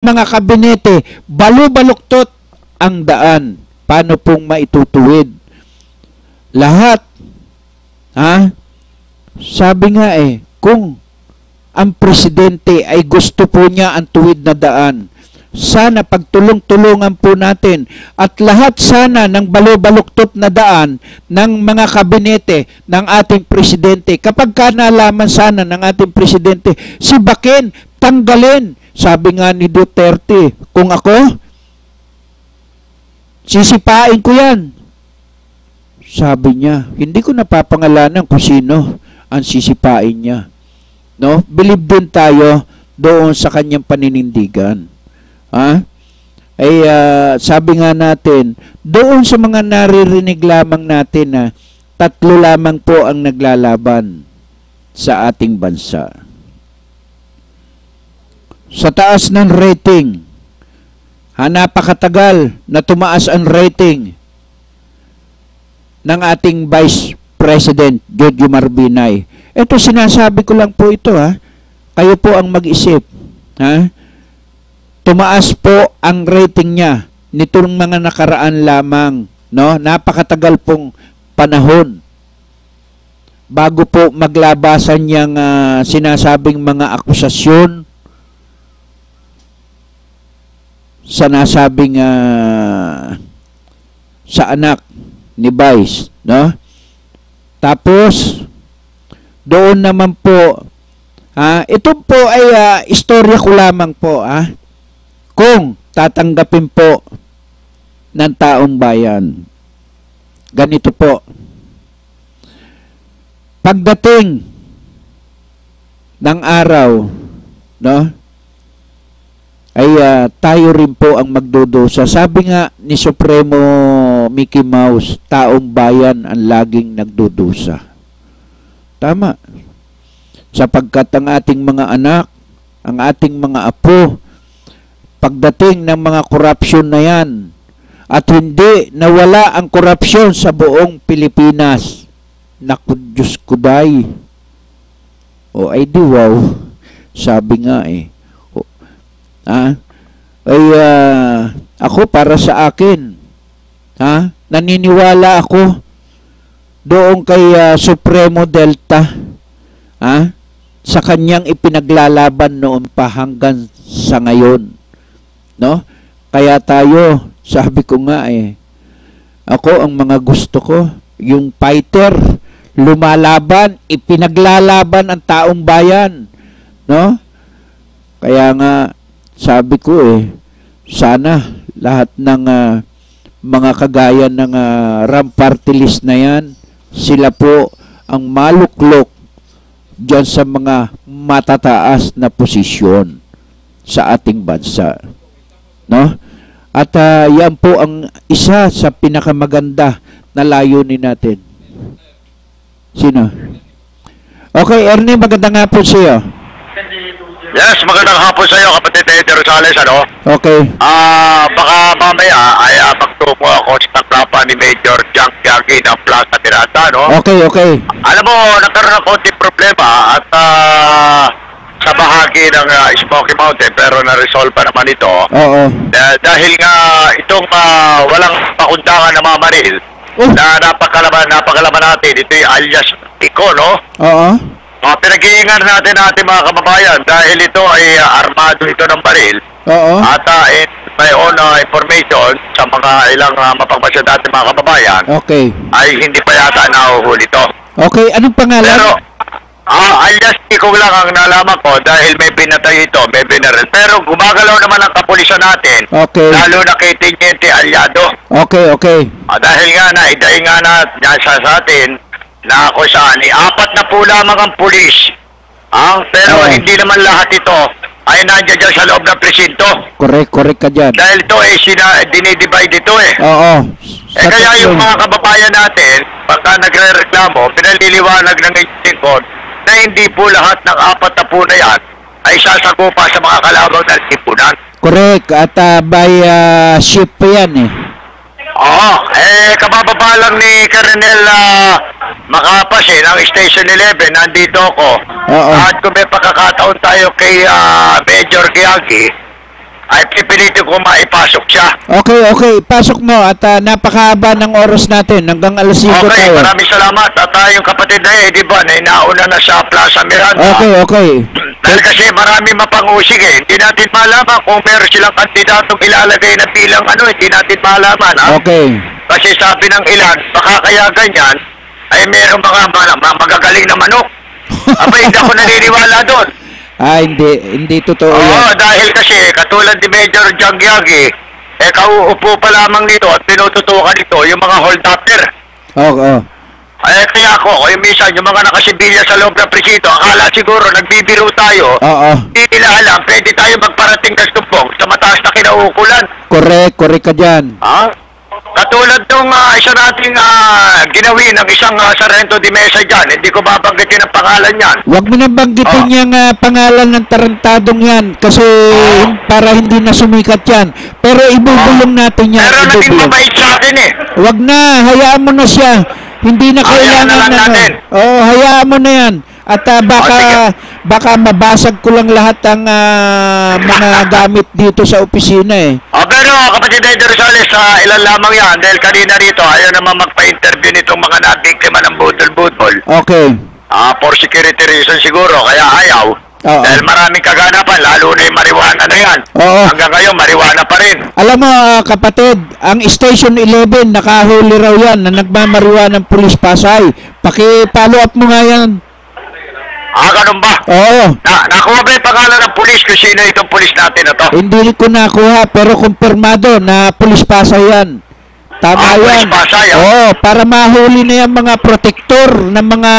mga kabinete, balu-baluktot ang daan. Paano pong maitutuwid? Lahat. Ha? Sabi nga kung ang presidente ay gusto po niya ang tuwid na daan, sana pagtulong-tulungan po natin at lahat sana ng balu-baluktot na daan ng mga kabinete ng ating presidente. Kapag ka nalaman sana ng ating presidente, si Baken, tanggalin. Sabi nga ni Duterte, kung ako, sisipain ko yan. Sabi niya, hindi ko napapangalanan kung sino ang sisipain niya. No? Believe din tayo doon sa kanyang paninindigan. Ha? Ay sabi nga natin, doon sa mga naririnig lamang natin na 3 lamang po ang naglalaban sa ating bansa. Sa taas ng rating, napakatagal na tumaas ang rating ng ating Vice President Jojo Marbinay. Ito, sinasabi ko lang po ito, ha. Kayo po ang mag-isip. Ha? Tumaas po ang rating niya nitong mga nakaraan lamang, no? Napakatagal pong panahon bago po maglabasan niyang sinasabing mga akusasyon sa nasabing sa anak ni Vice, no? Tapos doon naman po ito po ay istorya ko lamang po, kung tatanggapin po ng taong bayan. Ganito po. Pagdating ng araw, no? Ay tayo rin po ang magdudusa. Sabi nga ni Supremo Mickey Mouse, taong bayan ang laging nagdudusa. Tama. Sapagkat ang ating mga anak, ang ating mga apo, pagdating ng mga korupsyon na yan, at hindi nawala ang korupsyon sa buong Pilipinas, naku, Diyos ko day. O ay di wow. Sabi nga ako para sa akin, naniniwala ako doon kay Supremo Delta, sa kanyang ipinaglalaban noon pa hanggang sa ngayon, no? Kaya tayo, sabi ko nga ako ang mga gusto ko, yung fighter, lumalaban, ipinaglalaban ang taong bayan, no? Kaya nga sabi ko sana lahat ng mga kagaya ng RAM party list na yan, sila po ang maluklok diyan sa mga matataas na posisyon sa ating bansa, no? At yan po ang isa sa pinakamaganda na layunin natin. Sino? Okay, Ernie, maganda nga po siya. Yes, magandang hapon sa iyo, kapatid Eddie Rosales, ano? Okay. Baka mamaya ay magtungo ako sa taklapan ni Major Jack Yagi ng Plaza Miranda, no? Okay. Alam mo, nagkaroon ng konting problema at sa bahagi ng Smoky Mountain, pero na-resolve pa naman ito. Oo. Dahil nga itong walang pakundangan na mamaril, na napakalaman natin, ito yung alias Iko, no? Oo. Pinag-iingat natin mga kababayan dahil ito ay armado ito ng baril. Oo. At may own information sa mga ilang mapagmasya natin mga kababayan. Okay. Ay hindi pa yata nahuhuli ito. Okay, anong pangalan? Pero alias Iko lang ang nalaman ko dahil may pinatay ito, may binaril. Pero gumagalaw naman ang kapulisan natin. Okay. Lalo na kay Teniente Aliado. Okay. Dahil nga naiday nga sa atin na ako saan, 4 na po lamang ang pulis. Pero hindi naman lahat ito ay nandiyan dyan sa loob ng presinto. Correct ka dyan. Dahil ito dinidivide ito Oo. Kaya yung mga kababayan natin, pagka nagre-reklamo, pinaliliwanag ng lingkod na hindi po lahat ng 4 na po na yan ay sasagupa sa mga kalabang ng lipunan. Correct. At by ship yan kabababa lang ni Colonel Makapas ng Station 11, nandito ako. Oo. At kung may pagkakataon tayo kay Major Giagi, ay pipilitin ko maipasok siya. Okay, pasok mo at napakahaba ng oras natin hanggang alas 5 Okay, tayo. maraming salamat. At yung kapatid na di ba, na inauna na sa Plaza Miranda. Okay. Dahil kasi marami mapangusig Hindi natin malaman kung meron silang kandidatong ilalagay na bilang hindi natin malaman. Okay. Kasi sabi ng ilan, baka kaya ganyan, ay meron mga magagaling na manok. Hindi ako naniniwala doon. Hindi totoo yan. Oo, dahil kasi katulad ni Major Jangyagi, kauupo pa lamang nito at pinututukan nito yung mga hold-upper. Oo. Kaya yung minsan, yung mga nakasibilya sa loob ng presinto, akala siguro nagbibiro tayo, Oo. hindi nila alam, pwede tayo magparating ng sumbong sa mataas na kinauukulan. Correct ka dyan. Katulad nung isa nating ginawi ng isang Sargento de Mesa dyan, hindi ko babanggitin ang pangalan niyan. Huwag mo nang banggitin yung pangalan ng tarantadong yan kasi para hindi na sumikat yan. Pero ibubulong natin yan. Pero naging ibubulong. mabait sa akin Huwag na, hayaan mo na siya. Hindi na Hayaan na kailangan lang natin. hayaan mo na yan. At baka mabasag ko lang lahat ang mga gamit dito sa opisina Pero kapatid Eddie Rosales, ilan lamang yan dahil kanina rito ayaw naman magpa-interview nitong mga nabiktima ng budol-budol. Okay. For security reasons siguro, kaya ayaw. Oo. Dahil maraming kaganapan, lalo na yung marijuana na yan. Oo. Hanggang ngayon, marijuana pa rin. Alam mo kapatid, ang Station 11 nakahuli raw yan na nagmamariwa ng Pulis Pasay. Paki-follow up mo nga yan. Ganun ba? Oo. Nakuha ba yung pangalan ng pulis kung sino itong pulis natin na to? Hindi ko nakuha pero kumpirmado na Pulis Pasay yan. Tama Pulis yan. Pasay, Oo, para mahuli na yung mga protector ng mga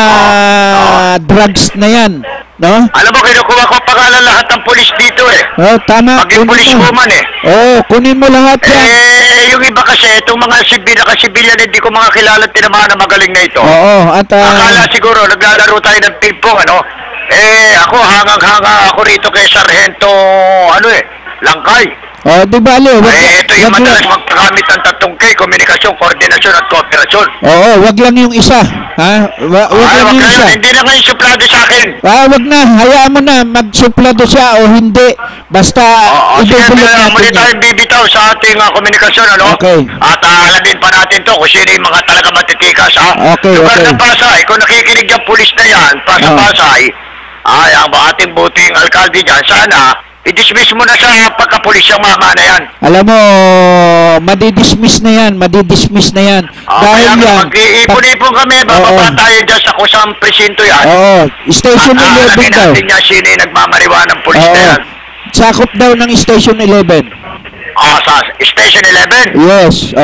drugs na yan. No? Alam mo, kinukuha ko pangalan lahat ng pulis dito Oh, tama. Maging pulis woman Kunin mo lahat yan. Yung iba kasi, itong mga sibilyan, hindi ko mga kilala tinamaan na magaling na ito. Oo, at Akala siguro, naglalaro tayo ng ping-pong, ako, hangang-hanga ako rito kay Sargento, Langkay. di bale, Ito yung madalas magpagamit ng tatlong K, komunikasyon, koordinasyon, at kooperasyon. wag lang yung isa. Wag lang yung isa. Hindi na ngayon suplado sa akin. Wag na, hayaan mo na magsuplado siya o hindi. Basta Sige, ibubulong natin muli yan. tayong bibitaw sa ating komunikasyon, Okay. At alamin pa natin to kung sino yung mga talaga matitikas, Okay, Lugar okay. ng Pasay, kung nakikinig yung pulis na yan, sa Pasay, ang ating buting alkalde dyan, sana, i-dismiss mo na sa pagkapulis yung mama na yan. Alam mo, madidismiss na yan. Dahil Kaya yan. mag-iipon-ipon kami, bababa tayo dyan sa kusang presinto yan. Station At 11 alamin daw. natin yan sino yung nagmamariwa ng pulis na yan. Sakop daw ng Station 11. Sa Station 11? Yes,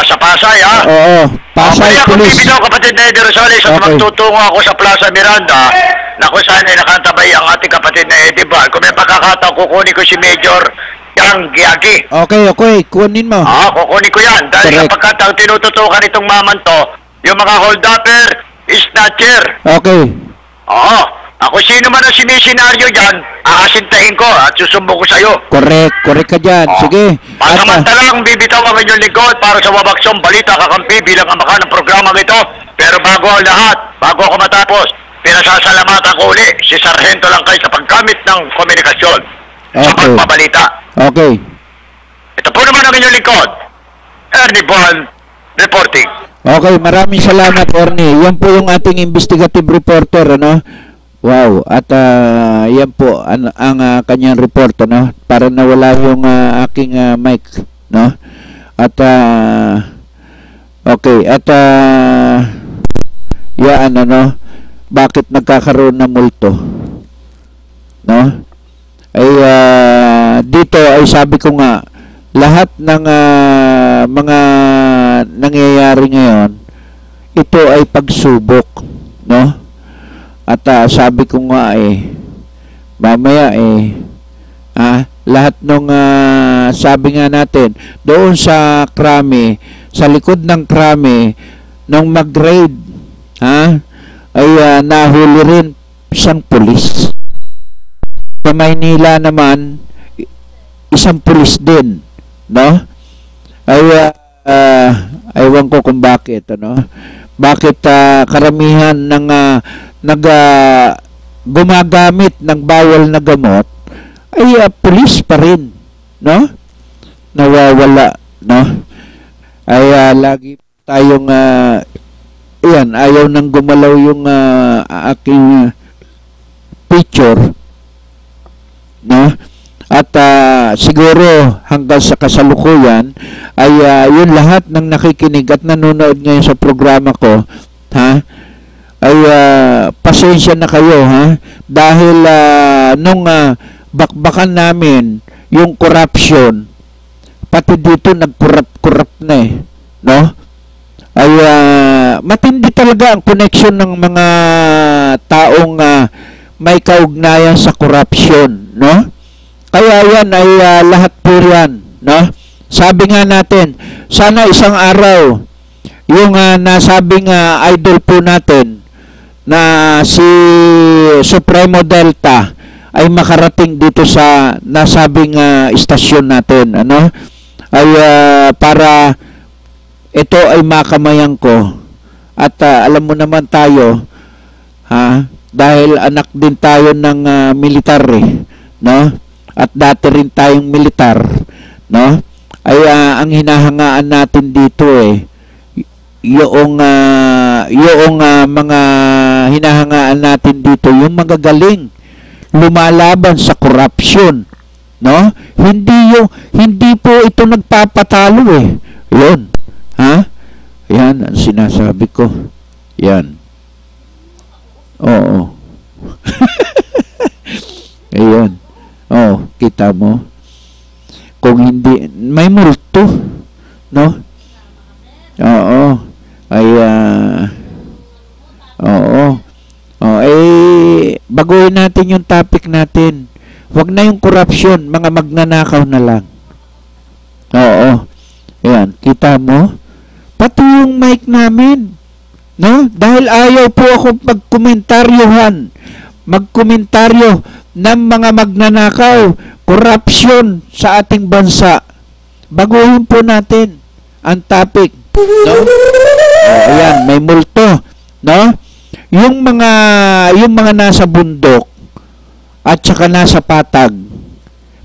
Sa Pasay, Pasay Ako Police. bibitaw, kapatid na Eddie Rosales, at Okay. magtutungo ako sa Plaza Miranda na kung saan ay nakatabay ang ating kapatid na Eddie Bal. Kung may pagkakataon, kukunin ko si Major Jangyagi. Okay, kunin mo. Kukunin ko yan. Dahil Correct. kapag ang tinututukan itong maman to, yung mga hold-upper, snatcher. Okay. Ako sino man ang sinisenaryo dyan, aasintahin ko at susumbong ko sa'yo. Correct ka dyan. Sige. At, Pansamantalang bibitaw ang inyong lingkod para sa Wabaksong Balita Kakampi bilang amaka ng programang ito. Pero bago ang lahat, bago ako matapos, pinasasalamatan ko uli si Sargento Langkay sa paggamit ng komunikasyon sa Okay. pagbabalita. Okay. Ito po naman ang inyong lingkod, Ernie Buwan, reporting. Okay, maraming salamat, Ernie. Yan po yung ating investigative reporter, Wow, at yan po ang kanyang report, para nawala yung aking mic, At okay, at yan bakit nagkakaroon ng multo, Ay dito ay sabi ko nga lahat ng mga nangyayari ngayon, ito ay pagsubok, At sabi ko nga mamaya lahat nung sabi nga natin doon sa krami, sa likod ng krami nung mag-raid, ay nahuli rin isang pulis. Sa Maynila naman isang pulis din, ay aywan ko kung bakit, bakit karamihan ng gumagamit ng bawal na gamot ay pulis pa rin, nawawala, no? Ay lagi tayong ayan, ayaw nang gumalaw yung aking picture, no? At siguro hanggang sa kasalukuyan ay yun lahat ng nakikinig at nanonood ngayon sa programa ko, ha? Ay pasensya na kayo, ha? Dahil nung bakbakan namin yung corruption, pati dito nag-corrupt na eh, no? Ay matindi talaga ang connection ng mga taong may kaugnayan sa corruption, no? Kaya yan ay lahat po yan, no? Sabi nga natin, sana isang araw yung nasabing idol po natin na si Supremo Delta ay makarating dito sa nasabing istasyon natin, ano? Ay para ito ay makamayan ko. At alam mo naman tayo, ha, dahil anak din tayo ng militar, no? At dati rin tayong militar, no? Ay ang hinahangaan natin dito yung mga hinahangaan natin dito, yung magagaling lumalaban sa corruption, no? Hindi po ito nagpapatalo Yun, ha? Yan ang sinasabi ko. Yan. Oo. Ayun. Oh, kita mo. Kung hindi, may multo, no? Oo. Ay, oo. Oh, baguhin natin yung topic natin. Huwag na yung corruption, mga magnanakaw na lang. Oo. Ayan, kita mo? Pati yung mic namin, no? Dahil ayaw po ako magkomentaryo ng mga magnanakaw, corruption sa ating bansa. Baguhin po natin ang topic, no? Ayan, may multo, no? Yung mga nasa bundok at saka nasa patag,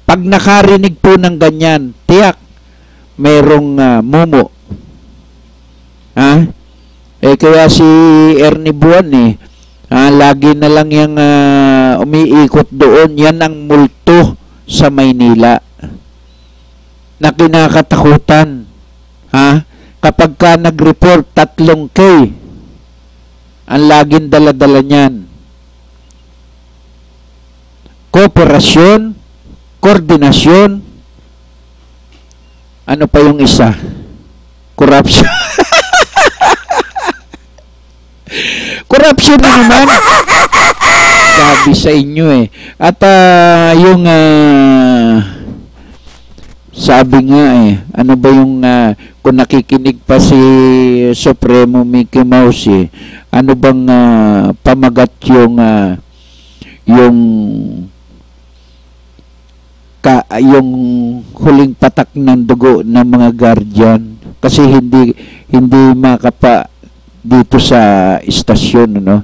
pag nakarinig po ng ganyan, tiyak merong mumo. Ha? Kaya si Ernie Buwan lagi na lang yung umiikot doon. Yan ang multo sa Maynila na kinakatakutan, ha? Kapag ka nag-report 3K ang laging dala-dala niyan. Kooperasyon, koordinasyon, ano pa yung isa? Corruption. Corruption na naman. Sabi sa inyo At yung sabi nga ano ba yung kung nakikinig pa si Supremo Mickey Mouse ano bang pamagat yung huling patak ng dugo ng mga guardian, kasi hindi makapa dito sa istasyon, no?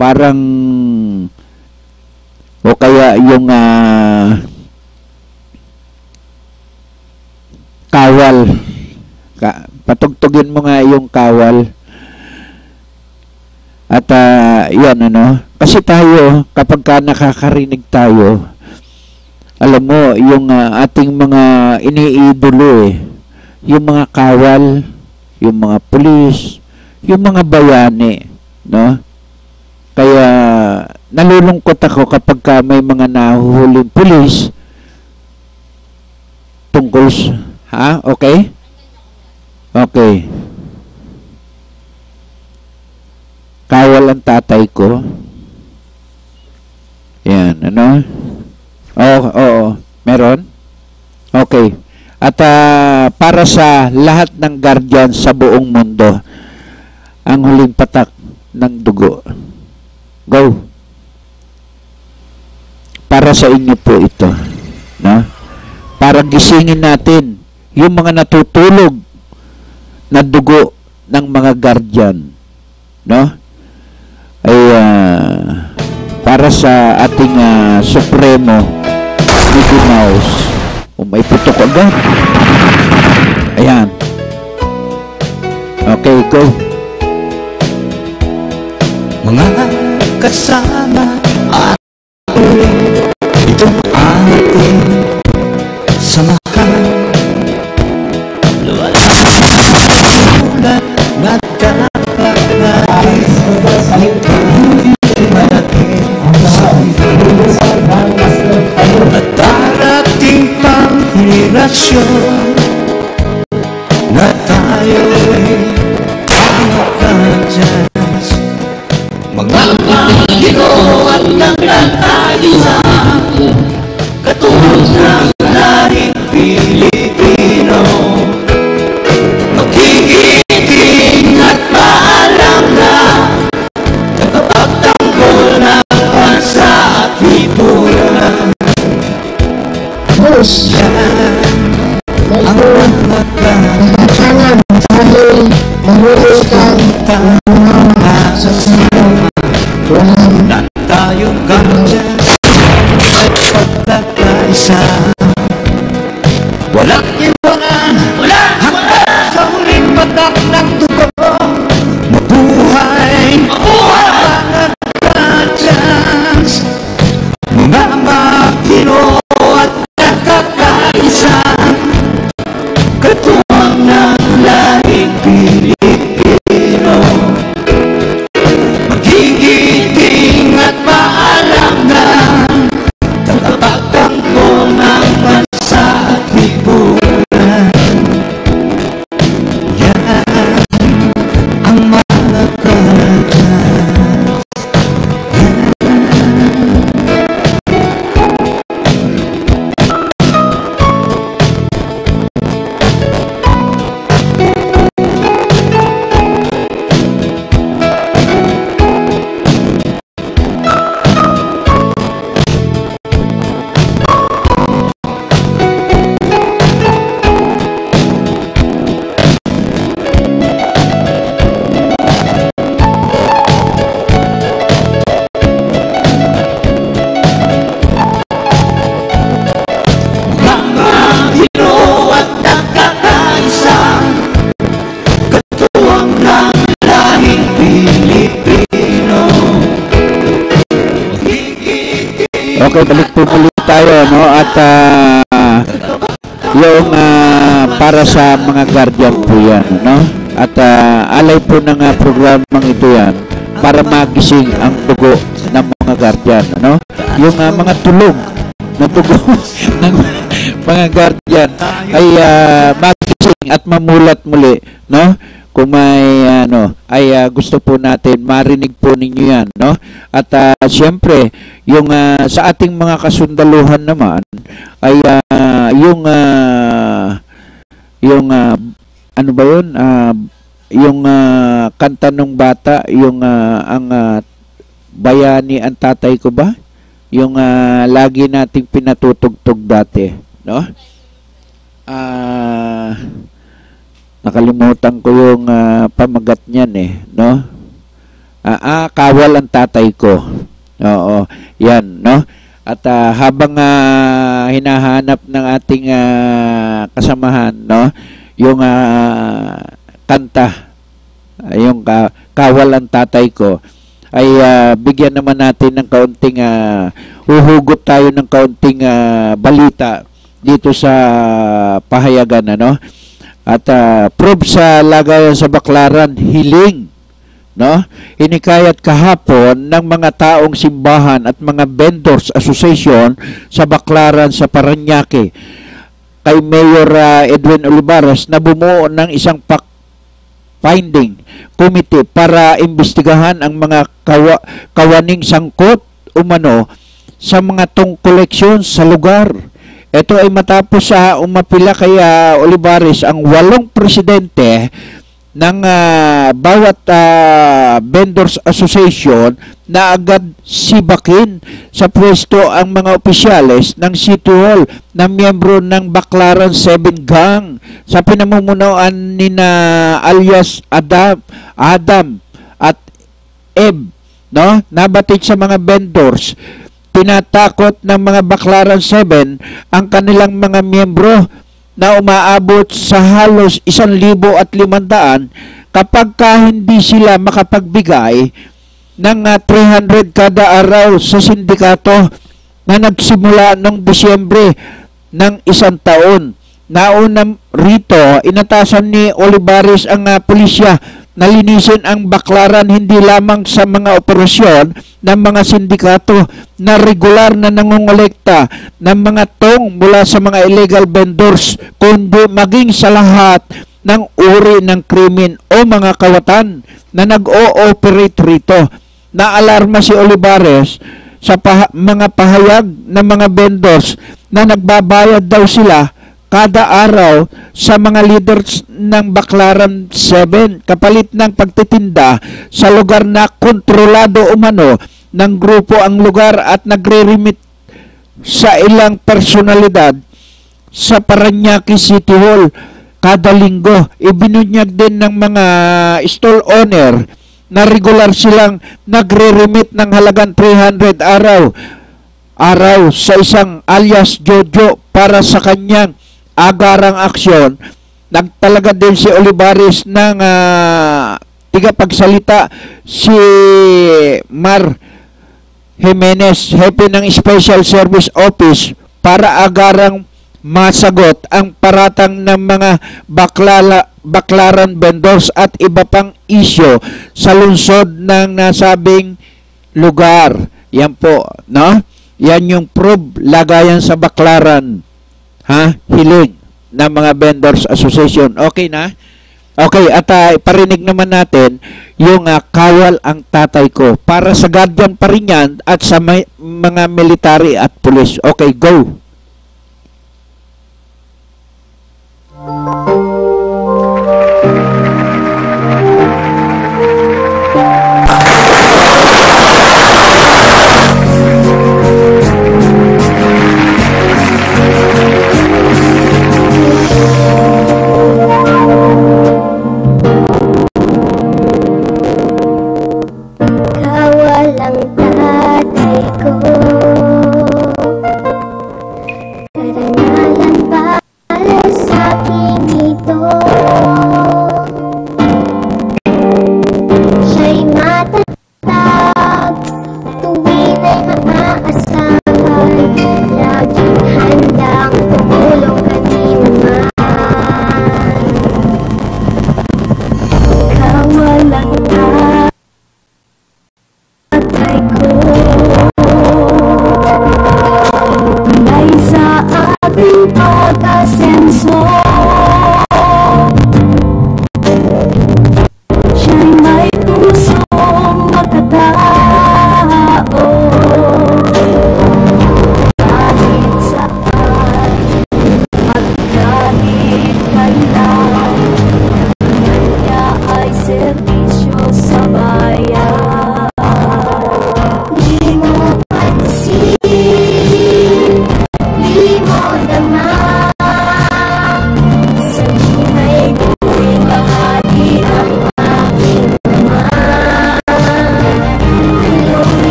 Parang o kaya yung kawal, patugtugin mo nga yung kawal. At yan, ano, kasi tayo kapag ka nakakarinig tayo, alam mo yung ating mga iniidolo yung mga kawal, yung mga pulis, yung mga bayani, no? Kaya nalulungkot ako kapag ka may mga nahuhuling pulis tungkol okay? Okay. Kawal ang tatay ko. Yan, ano? Oo, meron? Okay. At para sa lahat ng guardian sa buong mundo, ang huling patak ng dugo. Go. Para sa inyo po ito, no? Para gisingin natin yung mga natutulog na dugo ng mga guardian, no? Ay para sa ating Supremo Mickey Mouse, O may putok agad. Ayan. Okay, go. Mga kasama at itong ating samahan. Luwalat nagkakalain at darating pang henerasyon na tayo'y makakadyas. Mga Pilipino at nagtataysa, katulad ng lahing Pilipino, magigiting at maalam na nakapagtanggol ng bansa at lipunan. Yan ang mga Kailangan dahil mahulog kang na tayong kadyas ay pagkakaisa. Walang iwanan hanggang sa huling patak ng dugo. Mabuhay mga kadyas, mga Pilipino at nagkakaisa, katuwang ng lahing Pilipino. Magigiting at maalam na nakapagtanggol ng bansa at lipunan. Yan ang mga kadyas. Okay, balik po muli tayo, no? At yung para sa mga guardian po yan, no? At alay po ng programang ito yan para magising ang dugo ng mga guardian, no? Yung mga tulog na dugo ng mga guardian ay magising at mamulat muli, no? Kung may ay gusto po natin marinig po ninyo yan, no? At siyempre yung sa ating mga kasundaluhan naman ay yung ano ba yun, yung kanta ng bata, yung ang bayani ang tatay ko ba, yung lagi nating pinatutugtog dati, no? Nakalimutan ko yung pamagat niyan eh, no? Kawal ang tatay ko. Oo, yan, no? At habang hinahanap ng ating kasamahan, no? Yung kanta, yung kawal ang tatay ko, ay bigyan naman natin ng kaunting, uhugot tayo ng kaunting balita dito sa pahayagan, ano? At prove sa lagayan sa Baclaran, hiling, no? Hinikayat kahapon ng mga taong simbahan at mga vendors association sa Baclaran sa Parañaque kay Mayor Edwin Olivares na bumuo ng isang fact-finding committee para imbestigahan ang mga kawaning sangkot umano sa mga koleksyon sa lugar. Ito ay matapos umapila kay Olivares ang 8 presidente ng bawat vendors association na agad sibakin sa pwesto ang mga opisyales ng City Hall na miyembro ng Baclaran 7 Gang sa pinamumunuan ni alias Adam at Eb, no? Nabatid sa mga vendors tinatakot ng mga Baclaran 7 ang kanilang mga miyembro na umaabot sa halos 1,500 kapag hindi sila makapagbigay ng 300 kada araw sa sindikato na nagsimula noong Disyembre ng isang taon. Nauna rito, inatasan ni Olivares ang pulisya na linisin ang Baclaran hindi lamang sa mga operasyon ng mga sindikato na regular na nangongolekta ng mga tong mula sa mga illegal vendors, kundi maging sa lahat ng uri ng krimen o mga kawatan na nag-o-operate rito. Naalarma si Olivares sa mga pahayag ng mga vendors na nagbabayad daw sila kada araw sa mga leaders ng Baclaran 7 kapalit ng pagtitinda sa lugar na kontrolado umano ng grupo ang lugar at nagre-remit sa ilang personalidad sa Parañaque City Hall kada linggo. Ibinunyag din ng mga stall owner na regular silang nagre-remit ng halagang 300 araw sa isang alias Jojo para sa kanyang agarang aksyon. Nagtalaga din si Olivares ng tigapagsalita si Mar Jimenez, hepe ng Special Service Office, para agarang masagot ang paratang ng mga Baclaran vendors at iba pang isyo sa lungsod ng nasabing lugar. Yan po, no? Yan yung proof lagayan sa Baclaran. Hilig ng mga Vendors Association. Okay na? Okay, at parinig naman natin yung kawal ang tatay ko. Para sa guardian pa rin yan at sa mga military at police. Okay, go!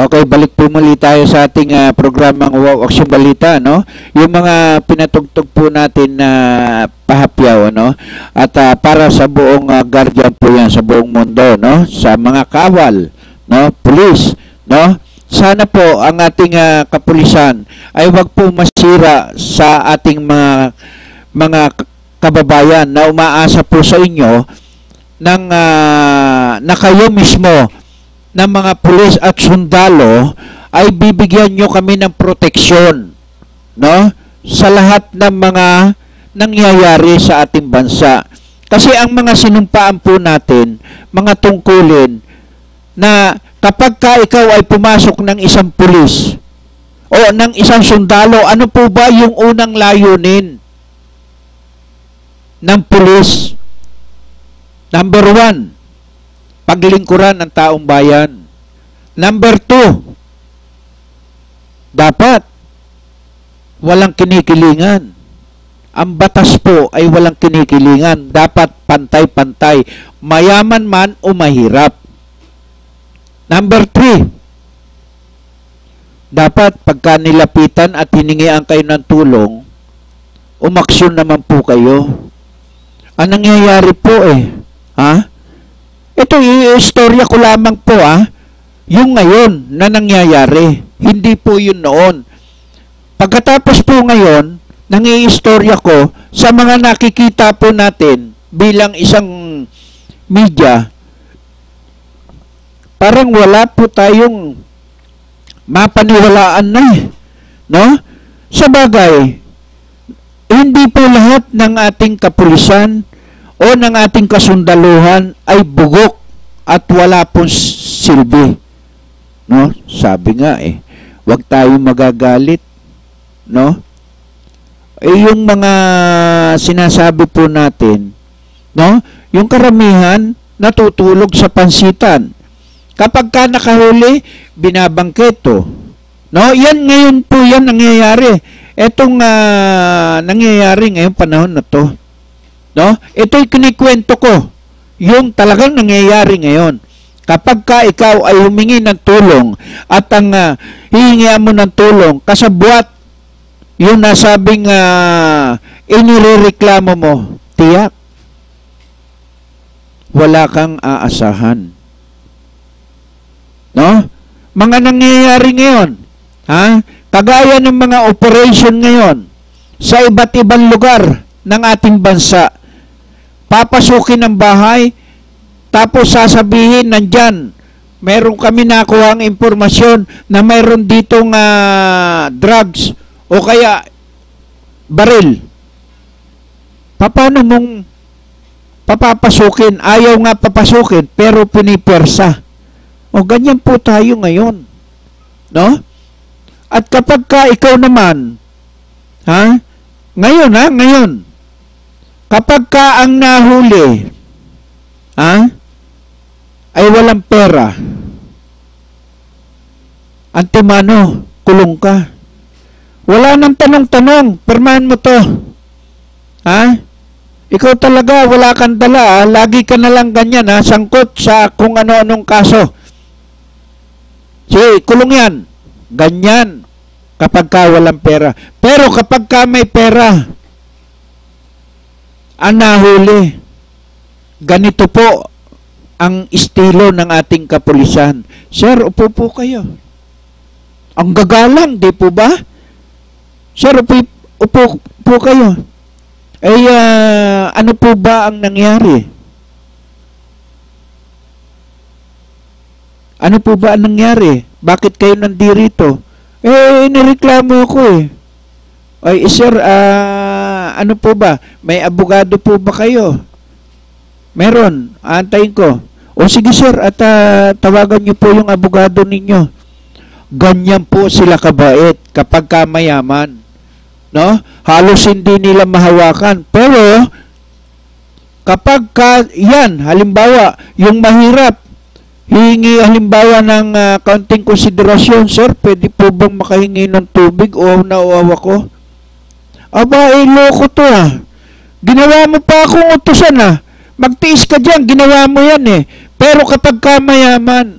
Okay, balik po muli tayo sa ating programang Wow Action Balita, no? Yung mga pinatugtog po natin na pahapyaw, no? At para sa buong guardian po yan, sa buong mundo, no? Sa mga kawal, no? Police, no? Sana po ang ating kapulisan ay wag po masira sa ating mga kababayan na umaasa po sa inyo ng na kayo mismo ng mga pulis at sundalo ay bibigyan nyo kami ng proteksyon, no? Sa lahat ng mga nangyayari sa ating bansa. Kasi ang mga sinumpaan po natin, mga tungkulin, na kapag ikaw ay pumasok ng isang pulis o ng isang sundalo, ano po ba yung unang layunin ng pulis? Number 1, paglingkuran ng taong bayan. Number 2, dapat walang kinikilingan. Ang batas po ay walang kinikilingan. Dapat pantay-pantay. Mayaman man o mahirap. Number 3, dapat pagka nilapitan at hiningian kayo ng tulong, umaksyon naman po kayo. Ang nangyayari po ito yung istorya ko lamang po yung ngayon na nangyayari. Hindi po yun noon. Pagkatapos po ngayon, nangiistorya ko sa mga nakikita po natin bilang isang media, parang wala po tayong mapaniwalaan na no? Sa bagay, hindi po lahat ng ating kapulisan o ng ating kasundaluhan ay bugok at wala pong silbi. No? Sabi nga wag tayong magagalit, no? Yung mga sinasabi po natin, no? Yung karamihan natutulog sa pansitan. Kapag ka nakahuli, binabangketo. No? Yan ngayon po yan nangyayari. Etong nangyayari ngayong panahon na to. No? Ito'y kinikwento ko. Yung talagang nangyayari ngayon. Kapag ka ikaw ay humingi ng tulong at ang hihingian mo ng tulong, kasabwat yung nasabing inirereklamo mo, tiyak, wala kang aasahan. No? Mga nangyayari ngayon, kagaya ng mga operation ngayon sa iba't ibang lugar ng ating bansa, papasukin ng bahay, tapos sasabihin nandyan, meron kami nakuha ang impormasyon na meron ditong drugs o kaya baril. Paano mong papapasukin? Ayaw nga papasukin, pero pinipersa. O ganyan po tayo ngayon. No? At kapag ka ikaw naman, ngayon, kapag ka ang nahuli, ay walang pera, antimano, kulong ka. Wala nang tanong-tanong, permahan mo to. Ikaw talaga, wala kang dala, lagi ka na lang ganyan, sangkot sa kung ano-anong kaso. Sige, kulong yan. Ganyan, kapag ka walang pera. Pero kapag ka may pera, ang nahuli, ganito po ang estilo ng ating kapulisan. Sir, upo po kayo. Ang gagalang, di po ba? Sir, upo po kayo. Ano po ba ang nangyari? Ano po ba ang nangyari? Bakit kayo nandirito? Nireklamo ako Ay, sir, ano po ba? May abogado po ba kayo? Meron. Antayin ko. O sige, sir, at tawagan niyo po yung abogado ninyo. Ganyan po sila kabait kapag kamayaman. No? Halos hindi nila mahawakan. Pero, kapag yan, halimbawa, yung mahirap, hihingi halimbawa ng kaunting konsiderasyon, sir, pwede po bang makahingi ng tubig o nauawa ko? Aba, loko to Ginawa mo pa akong utusan Magtiis ka dyan, ginawa mo yan Pero kapag kamayaman,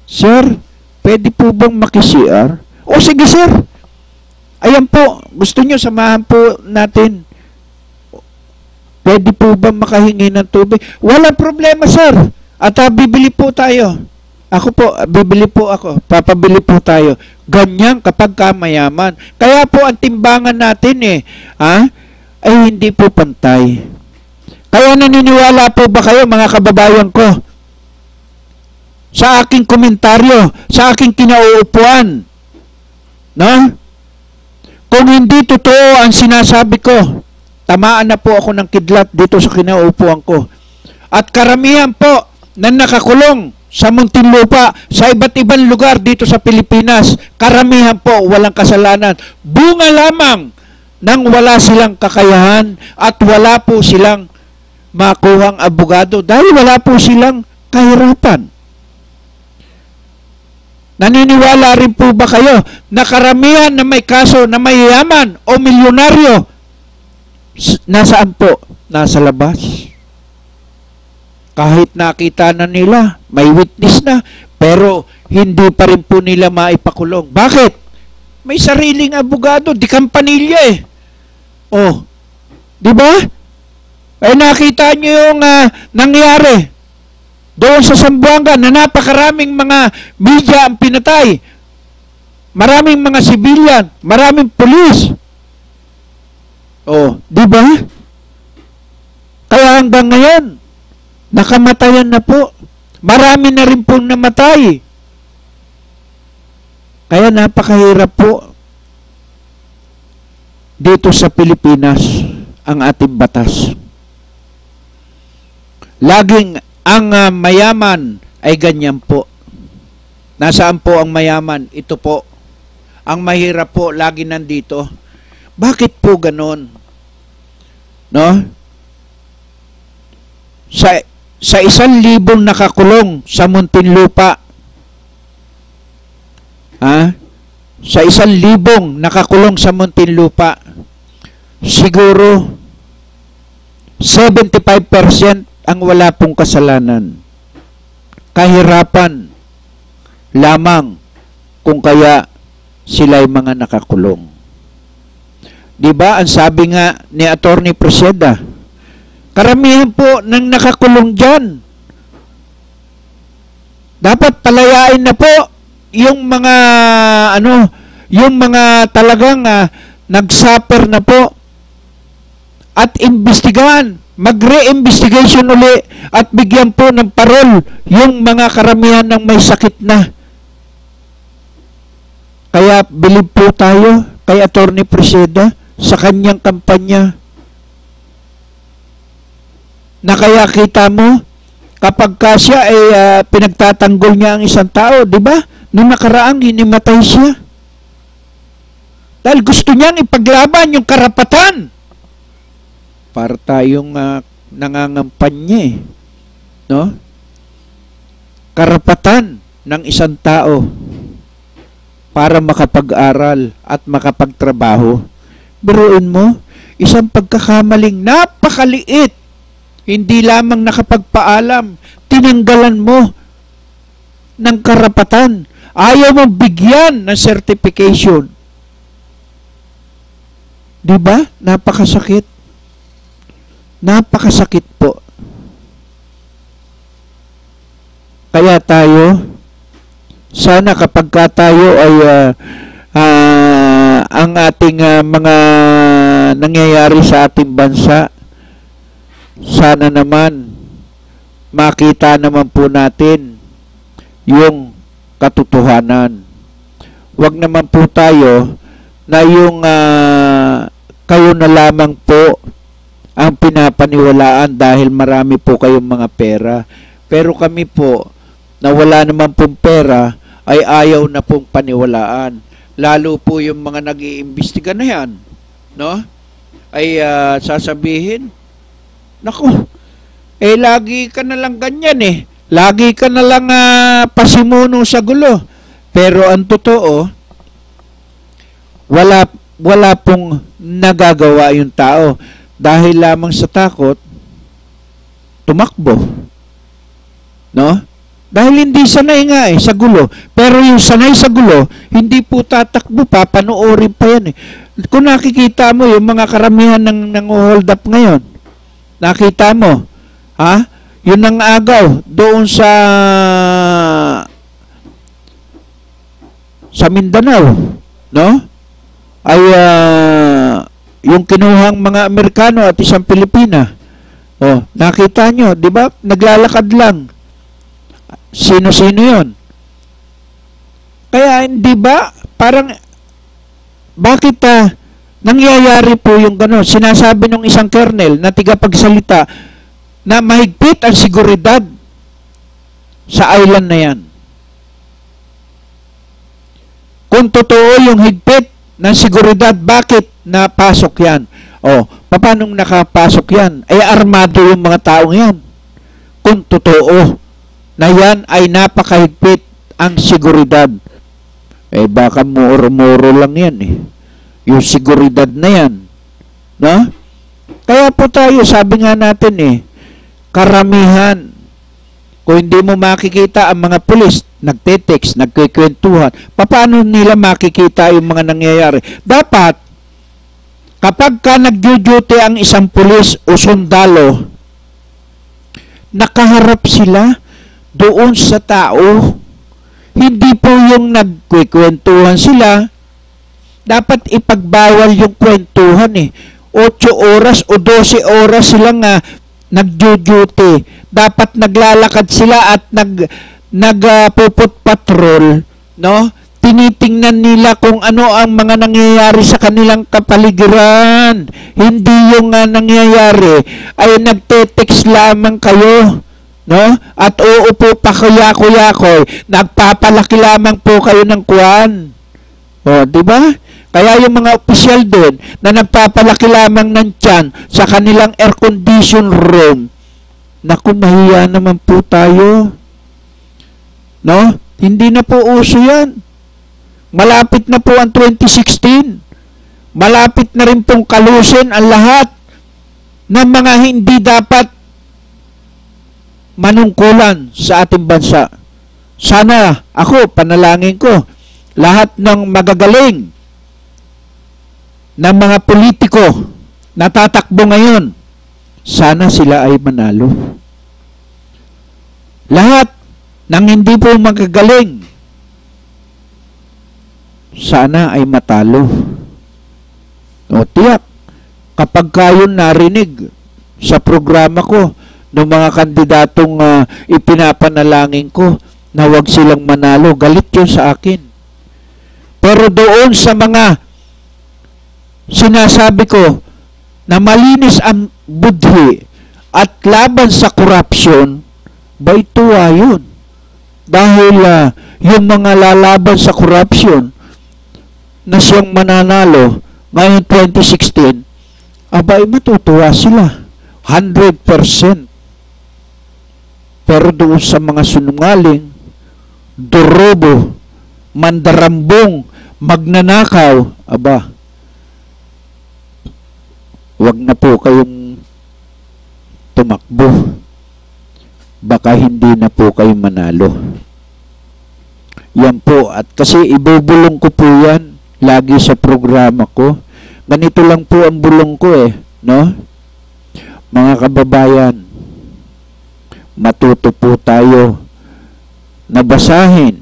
sir, pwede po bang maki-CR? O sige, sir. Ayan po, gusto nyo, samahan po natin. Pwede po bang makahingi ng tubig? Walang problema, sir. At bibili po tayo. Ako po, bibili po ako. Papabili po tayo. Ganyan kapag kamayaman. Kaya po ang timbangan natin ay hindi po pantay. Kaya naniniwala po ba kayo, mga kababayan ko, sa aking komentaryo, sa aking kinauupuan? No? Kung hindi totoo ang sinasabi ko, tamaan na po ako ng kidlat dito sa kinauupuan ko. At karamihan po na nakakulong sa Muntinlupa, sa iba't ibang lugar dito sa Pilipinas, karamihan po walang kasalanan. Bunga lamang nang wala silang kakayahan at wala po silang makuhang abogado dahil wala po silang kahirapan. Naniniwala rin po ba kayo na karamihan na may kaso na mayayaman o milyonaryo, nasaan po? Nasa labas. Kahit nakita na nila, may witness na, pero hindi pa rin po nila maipakulong. Bakit? May sariling abogado, di kampanilya eh. Oh, di ba? Ay nakita nyo yung nangyari doon sa Zamboanga na napakaraming mga media ang pinatay. Maraming mga sibilyan, maraming pulis. Oh, di ba? Kaya hanggang ngayon, nakamatayan na po. Marami na rin pong namatay. Kaya napakahirap po dito sa Pilipinas ang ating batas. Laging ang mayaman ay ganyan po. Nasaan po ang mayaman? Ito po. Ang mahirap po, lagi nandito. Bakit po ganon? No? Sa 1,000 nakakulong sa Muntinlupa, sa 1,000 nakakulong sa Muntinlupa, siguro 75% ang wala pong kasalanan. Kahirapan lamang kung kaya sila'y mga nakakulong. Diba, ang sabi nga ni Attorney Preseda, karamihan po ng nakakulong dyan. Dapat palayain na po yung mga yung mga talagang nagsuffer na po at imbestigahan, mag-re-investigation uli at bigyan po ng parol yung mga karamihan ng may sakit na. Kaya bilib po tayo kay Attorney Preseda sa kanyang kampanya. Na kaya kita mo, kapag siya ay pinagtatanggol niya ang isang tao, di ba? Noong nakaraang hinimatay siya. Dahil gusto niyang ipaglaban yung karapatan. Para tayong nangangampanya eh. No? Karapatan ng isang tao para makapag-aral at makapagtrabaho. Biruin mo, isang pagkakamaling napakaliit, hindi lamang nakapagpaalam, tinanggalan mo ng karapatan. Ayaw mong bigyan ng certification. Diba? Napakasakit. Napakasakit po. Kaya tayo, sana kapag tayo ay ang ating mga nangyayari sa ating bansa, sana naman makita naman po natin yung katotohanan. Huwag naman po tayo na yung kayo na lamang po ang pinapaniwalaan dahil marami po kayong mga pera. Pero kami po, na wala naman pong pera, ay ayaw na pong paniwalaan. Lalo po yung mga nag-iimbestiga na yan, no? Ay sasabihin, naku, lagi ka na lang ganyan eh. Lagi ka na lang pasimuno sa gulo. Pero ang totoo, wala pong nagagawa yung tao. Dahil lamang sa takot, tumakbo. No? Dahil hindi sanay nga sa gulo. Pero yung sanay sa gulo, hindi po tatakbo pa, panoorin pa yan eh. Kung nakikita mo yung mga karamihan ng hold up ngayon, nakita mo, yun ang agaw doon sa Mindanao, no? Ay yung kinuhang mga Amerikano at isang Pilipina. Oh, nakita nyo, di ba? Naglalakad lang. Sino-sino yon? Kaya hindi ba parang bakit nangyayari po yung gano'n? Sinasabi ng isang kernel na tigapagsalita na mahigpit ang seguridad sa island na yan. Kung totoo yung higpit ng seguridad, bakit napasok yan? O, paano nakapasok yan? Ay armado yung mga taong yan. Kung totoo na yan ay napakahigpit ang seguridad. Eh baka muro-muro lang yan eh. Yung seguridad na yan. No? Kaya po tayo, sabi nga natin eh, karamihan, kung hindi mo makikita ang mga pulis, nagte-text, nagkikwentuhan, paano nila makikita yung mga nangyayari? Dapat, kapag ka nag-duty ang isang pulis o sundalo, nakaharap sila doon sa tao. Hindi po yung nagkikwentuhan sila. Dapat ipagbawal yung kwentuhan eh. 8 oras o 12 oras silang nag-duty. Dapat naglalakad sila at nagpuput patrol, no? Tinitingnan nila kung ano ang mga nangyayari sa kanilang kapaligiran. Hindi yung nangyayari ay nagte-text lamang kayo, no? At uupo pa kuya-kuya-koy, nagpapalaki lamang po kayo ng kuwan. O, di ba? Kaya yung mga opisyal doon na nagpapalaki lamang ng tiyan sa kanilang air-condition room, naku, mahiya naman po tayo. No? Hindi na po uso yan. Malapit na po ang 2016. Malapit na rin pong kalusin ang lahat ng mga hindi dapat manungkulan sa ating bansa. Sana ako, panalangin ko, lahat ng magagaling na mga politiko na tatakbo ngayon, sana sila ay manalo. Lahat ng hindi po magagaling, sana ay matalo. O tiyak, kapag kayo narinig sa programa ko ng mga kandidatong ipinapanalangin ko na wag silang manalo, galit yun sa akin. Pero doon sa mga sinasabi ko na malinis ang budhi at laban sa corruption, bay tuwa yun. Dahil yung mga lalaban sa corruption na siyang mananalo ngayon 2016, abay matutuwa sila 100%. Pero doon sa mga sinungaling, durobo, mandarambong, magnanakaw, aba, wag na po kayong tumakbo. Baka hindi na po kayo manalo. Yan po. At kasi ibubulong ko po yan lagi sa programa ko. Ganito lang po ang bulong ko eh. No? Mga kababayan, matuto po tayo na basahin,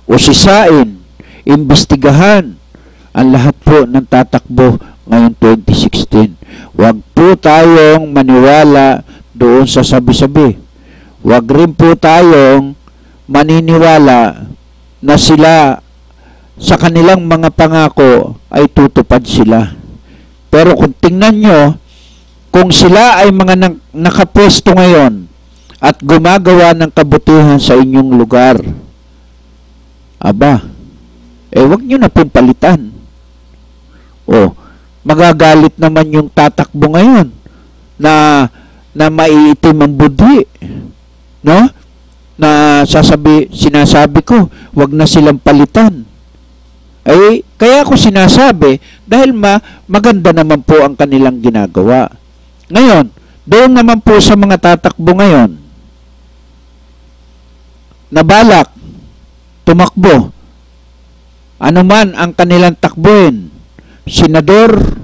usisain, imbestigahan ang lahat po ng tatakbo ngayon 2016. Huwag po tayong maniwala doon sa sabi-sabi. Huwag rin po tayong maniniwala na sila sa kanilang mga pangako ay tutupad sila. Pero kung tingnan nyo, kung sila ay mga nakapwesto ngayon at gumagawa ng kabutihan sa inyong lugar, aba, huwag nyo na pong palitan. Magagalit naman yung tatakbo ngayon na maiitim ang budhi, no? Na sinasabi ko, wag na silang palitan. Kaya ako sinasabi dahil maganda naman po ang kanilang ginagawa. Ngayon, doon naman po sa mga tatakbo ngayon na balak tumakbo, ano man ang kanilang takbuhin, senador,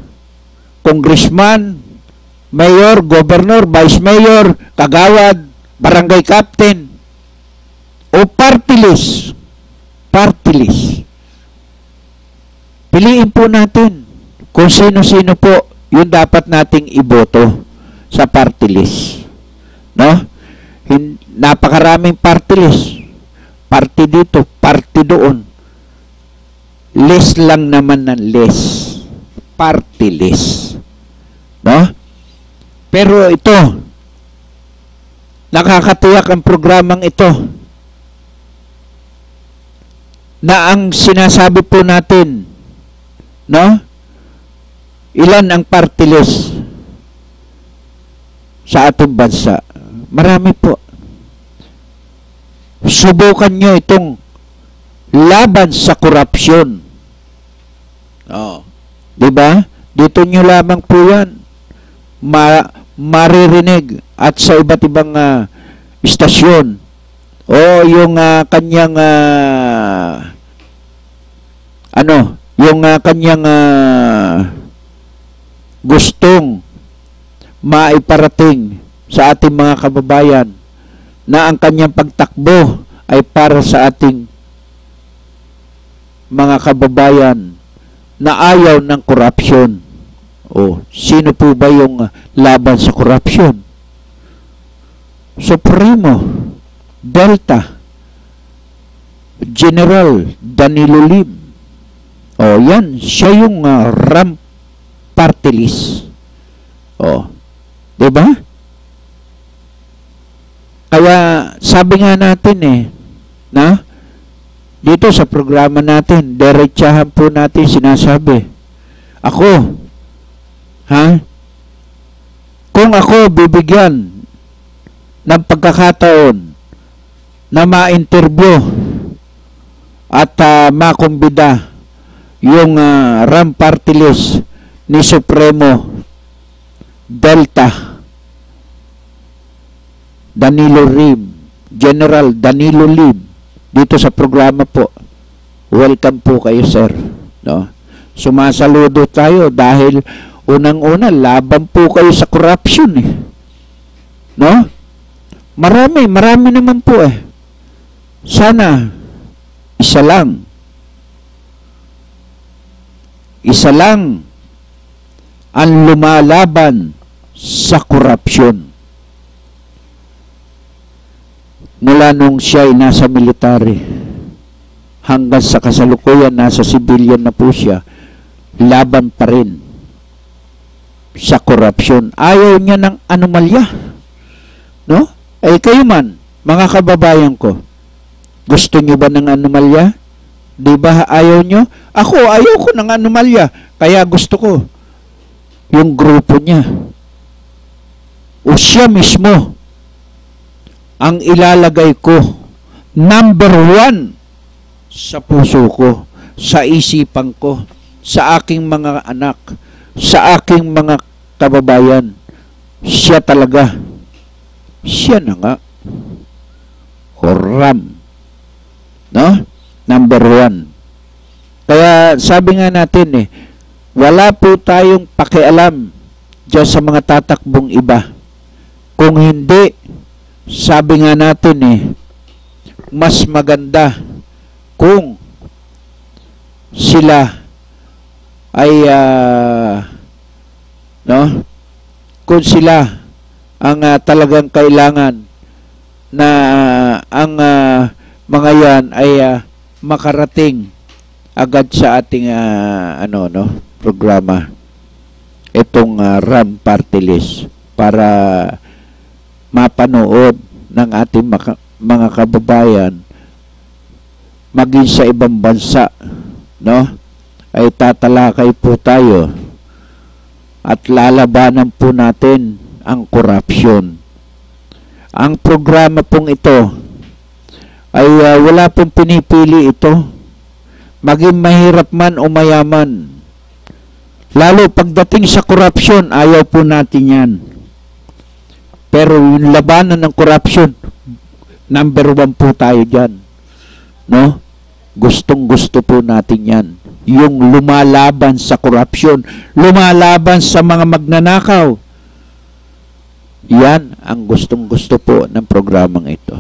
congressman, mayor, governor, vice mayor, kagawad, barangay captain, o party list. Party list. Piliin po natin kung sino-sino po yung dapat nating iboto sa party list. No? Napakaraming party list. Party dito, party doon. List lang naman ng list. Party list. No? Pero ito, nakakatiyak ang programang ito na ang sinasabi po natin, no? Ilan ang party list sa ating bansa? Marami po. Subukan nyo itong laban sa korupsyon. Oh. Diba? Dito nyo lamang po yan maririnig at sa iba't ibang istasyon o yung kanyang kanyang gustong maiparating sa ating mga kababayan na ang kanyang pagtakbo ay para sa ating mga kababayan na ayaw ng korupsyon. O, sino po ba yung laban sa korupsyon? Supremo, Delta, General Danilo Lim. O, yan, siya yung RAM party list. O, diba? Kaya, sabi nga natin na, dito sa programa natin, diretsahan po natin sinasabi, ako, kung ako bibigyan ng pagkakataon na ma-interview at makumbida yung RAM party list ni Supremo Delta Danilo Lim, General Danilo Lim, dito sa programa po, welcome po kayo, sir. No? Sumasaludo tayo dahil unang-una, laban po kayo sa corruption no? Marami naman po Sana, isa lang ang lumalaban sa corruption. Mula nung siya ay nasa military hanggang sa kasalukuyan nasa civilian na po siya, laban pa rin sa korupsyon. Ayaw niya ng anomalya. No? Kayo man, mga kababayan ko, gusto niyo ba ng anomalya? Di ba ayaw niyo? Ako, ayaw ko ng anomalya. Kaya gusto ko yung grupo niya. O siya mismo ang ilalagay ko number 1 sa puso ko, sa isipan ko, sa aking mga anak, sa aking mga kababayan. Siya talaga. Siya na nga. RAM. No? Number 1. Kaya sabi nga natin wala po tayong pakialam dyan sa mga tatakbong iba. Kung hindi, sabi nga natin mas maganda kung sila ay kung sila ang talagang kailangan na ang mga yan ay makarating agad sa ating programa, itong RAM party list, para mapanood ng ating mga kababayan maging sa ibang bansa, no? Ay tatalakay po tayo at lalabanan po natin ang korupsyon. Ang programa pong ito ay wala pong pinipili ito, maging mahirap man o mayaman. Lalo pagdating sa korupsyon, ayaw po natin yan. Pero yung labanan ng korupsyon, number 1 po tayo dyan. No? Gustong-gusto po natin yan. Yung lumalaban sa korupsyon, lumalaban sa mga magnanakaw. Yan ang gustong-gusto po ng programang ito.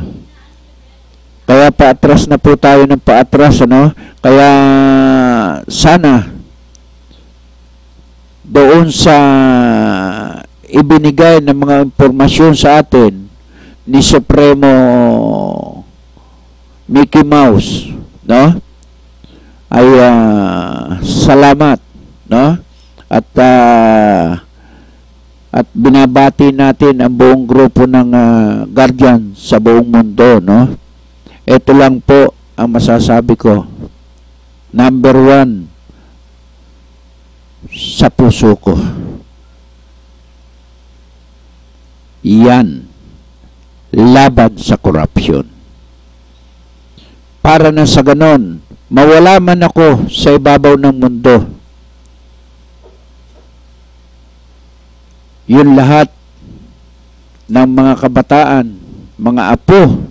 Kaya paatras na po tayo ng paatras, ano? Kaya sana doon sa ibinigay ng mga impormasyon sa atin ni Supremo Mickey Mouse, no? Ay salamat, no? At At binabati natin ang buong grupo ng guardian sa buong mundo, no? Ito lang po ang masasabi ko. Number 1, sa puso ko. Yan, laban sa korupsyon. Para na sa ganon, mawala man ako sa ibabaw ng mundo, yun lahat ng mga kabataan, mga apo,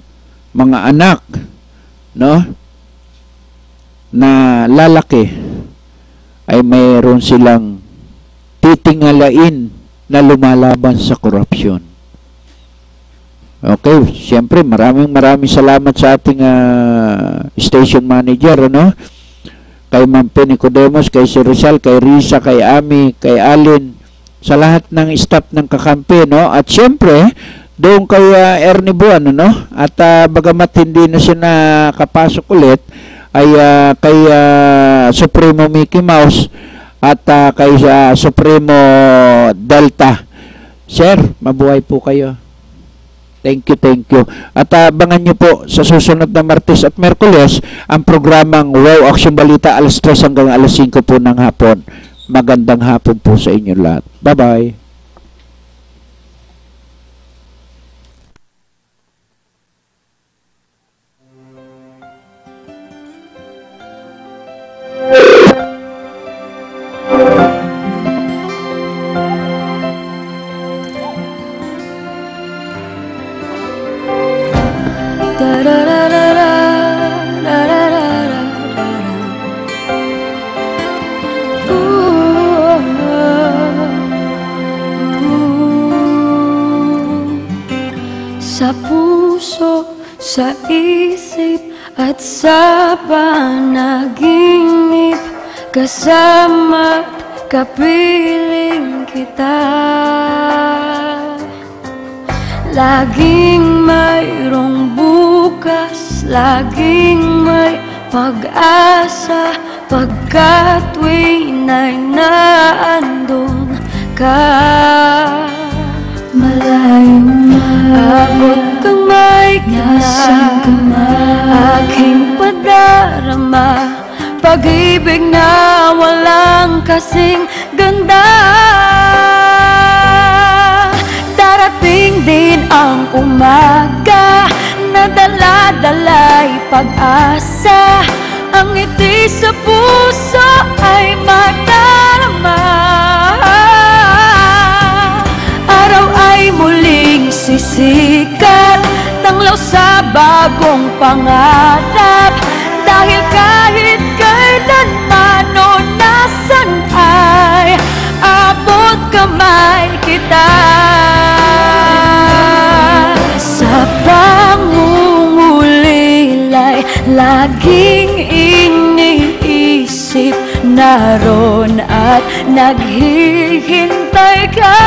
mga anak, no, na lalaki, ay mayroon silang titingalain na lumalaban sa korupsyon. Okay, siyempre maraming salamat sa ating station manager, ano? Kay Ma'am Nicodemus, kay Sir Rizal, kay Risa, kay Ami, kay Alin, sa lahat ng staff ng kakampi, no? At siyempre, doon kay Ernie Buwan, no? At bagamat hindi na siya nakapasok ulit, ay kay Supremo Mickey Mouse at kay Supremo Delta. Sir, mabuhay po kayo. Thank you. At abangan nyo po sa susunod na Martes at Merkules ang programang Wow Action Balita alas 3 hanggang alas 5 po ng hapon. Magandang hapon po sa inyo lahat. Bye-bye. Sa puso, sa isip at sa panaginip, kasama kapiling kita. Laging mayroong bukas, laging may pag-asa, pagkat tuwina'y naandun ka. Malayo na, abot kang may nasaan ka na, aking padarama, pag-ibig na walang kasing ganda. Darating din ang umaga na dala-dala'y pag-asa, ang ngiti sa puso ay madarama. Araw ay muling sisikat, tanglaw sa bagong pangarap, dahil kahit kailanman o nasan ay abot kamay kita. Sa pangungulilay, laging iniisip, naroon at naghihintay ka.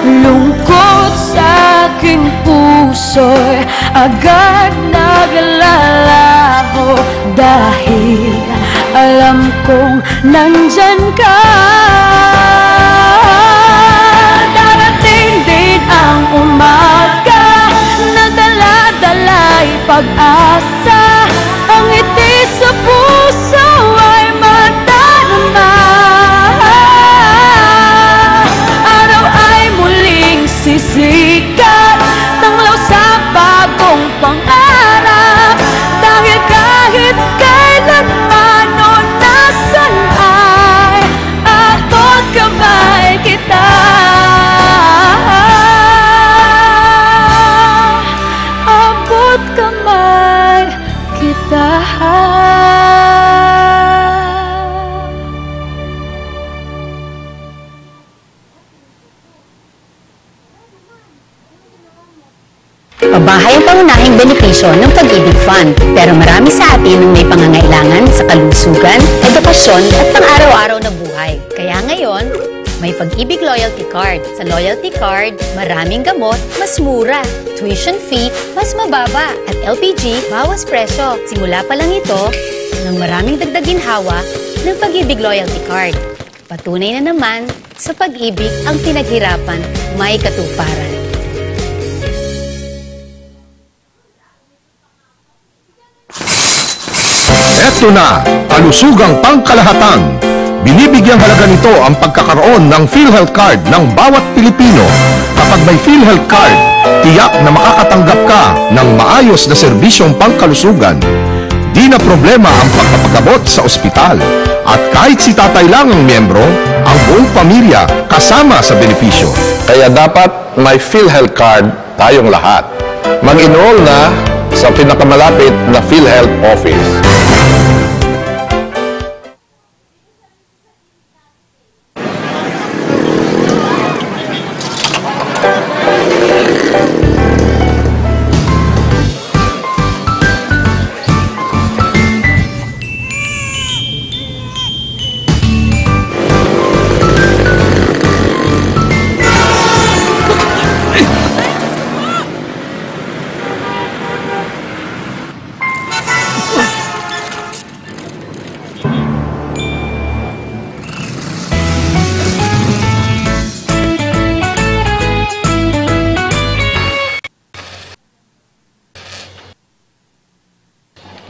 Lungkot sa aking puso'y agad naglalaho, dahil alam kong nandyan ka. Darating din ang umaga na dala-dala'y pag-asa, ang ngiti sa puso ay madarama. Araw ay muling sisikat, tanglaw sa bagong pangarap, dahil kahit kailanman o nasan ay abot kamay kita. Abot kamay kita. Pabahay ang pangunahing benepisyo ng Pag-ibig Fund, pero marami sa atin ang may pangangailangan sa kalusugan, edukasyon at pang-araw-araw na buhay. Kaya ngayon, may Pag-ibig Loyalty Card. Sa Loyalty Card, maraming gamot, mas mura. Tuition fee, mas mababa. At LPG, bawas presyo. Simula pa lang ito ng maraming dagdag ginhawa ng Pag-ibig Loyalty Card. Patunay na naman, sa pag-ibig ang pinaghirapan may katuparan. Eto na, kalusugang pangkalahatan. Binibigyang halaga nito ang pagkakaroon ng PhilHealth Card ng bawat Pilipino. Kapag may PhilHealth Card, tiyak na makakatanggap ka ng maayos na serbisyong pangkalusugan. Di na problema ang pagpapagamot sa ospital. At kahit si tatay lang ang miyembro, ang buong pamilya kasama sa benepisyo. Kaya dapat may PhilHealth Card tayong lahat. Mag-enroll na sa pinakamalapit na PhilHealth office.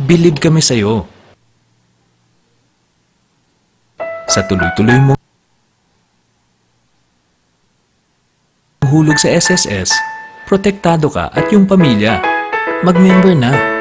Bilib kami sa'yo. Sa tuloy-tuloy mo hulog sa SSS, protektado ka at yung pamilya. Mag-member na.